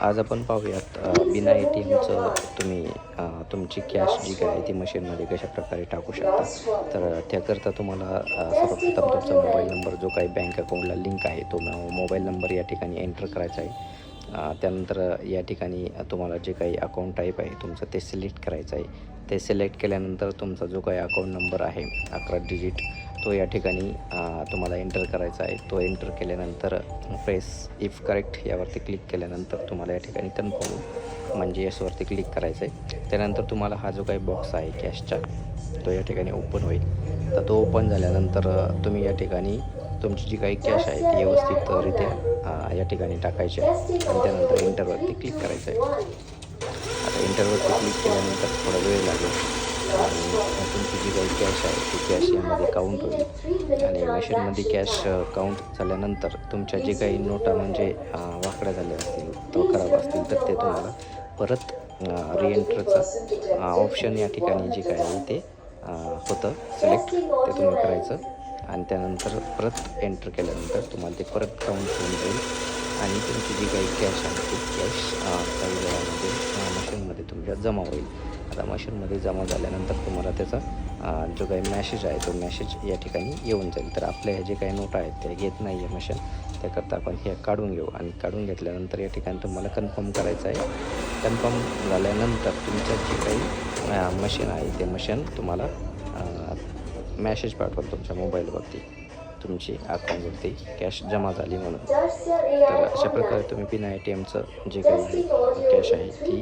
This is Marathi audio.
आज आपण पाहूयात बिना ATMचं तुम्ही तुमची कॅश जी काय आहे ती मशीनमध्ये कशाप्रकारे टाकू शकता. तर त्याकरता तुम्हाला सर्वप्रथम तुमचा मोबाईल नंबर जो काही बँक अकाउंटला लिंक आहे तो मोबाईल नंबर या ठिकाणी एंटर करायचा आहे. त्यानंतर या ठिकाणी तुम्हाला जे काही अकाउंट टाईप आहे तुमचं ते सिलेक्ट करायचं आहे. ते सिलेक्ट केल्यानंतर तुमचा जो काही अकाउंट नंबर आहे 11 डिजिट तो या ठिकाणी तुम्हाला एंटर करायचा आहे. तो एंटर केल्यानंतर प्रेस इफ करेक्ट यावरती क्लिक केल्यानंतर तुम्हाला या ठिकाणी कन्फर्म म्हणजे येसवरती क्लिक करायचं आहे. त्यानंतर तुम्हाला हा जो काही बॉक्स आहे कॅशचा तो या ठिकाणी ओपन होईल. तर तो ओपन झाल्यानंतर तुम्ही या ठिकाणी तुमची जी काही कॅश आहे ती व्यवस्थितरित्या या ठिकाणी टाकायची आहे आणि त्यानंतर एंटरवरती क्लिक करायचं आहे. आता एंटरवरती क्लिक केल्यानंतर थोडा वेळ लागेल आणि तुमची जी काही कॅश आहे ती कॅश यामध्ये काउंट होईल आणि मशीनमध्ये कॅश काउंट झाल्यानंतर तुमच्या जे काही नोटा म्हणजे वाकड्या झाल्या असतील तो खराब असतील तर ते तुम्हाला परत रिएंटरचं ऑप्शन या ठिकाणी जे काय आहे ते होतं सिलेक्ट ते तुम्ही करायचं आणि त्यानंतर परत एंटर केल्यानंतर तुम्हाला ते परत काउंट होऊन जाईल आणि तुमची जी काही कॅश आहे ती कॅश काही वेळामध्ये मशीनमध्ये तुमच्या जमा होईल. आता मशीनमध्ये जमा झाल्यानंतर तुम्हाला त्याचा जो काही मॅसेज आहे तो मॅसेज या ठिकाणी येऊन जाईल. तर आपल्या ह्या जे काही नोटा आहेत त्या घेत नाही आहे मशीन, त्याकरता आपण हे काढून घेऊ आणि काढून घेतल्यानंतर या ठिकाणी तुम्हाला कन्फर्म करायचं आहे. कन्फर्म झाल्यानंतर तुमचं जे काही मशीन आहे ते मशीन तुम्हाला मॅसेज पाठवलं तुमच्या मोबाईलवरती तुमची अकाउंटवरती कॅश जमा झाली म्हणून. तर अशा प्रकारे तुम्ही बिना ATMचं जे काही कॅश आहे ती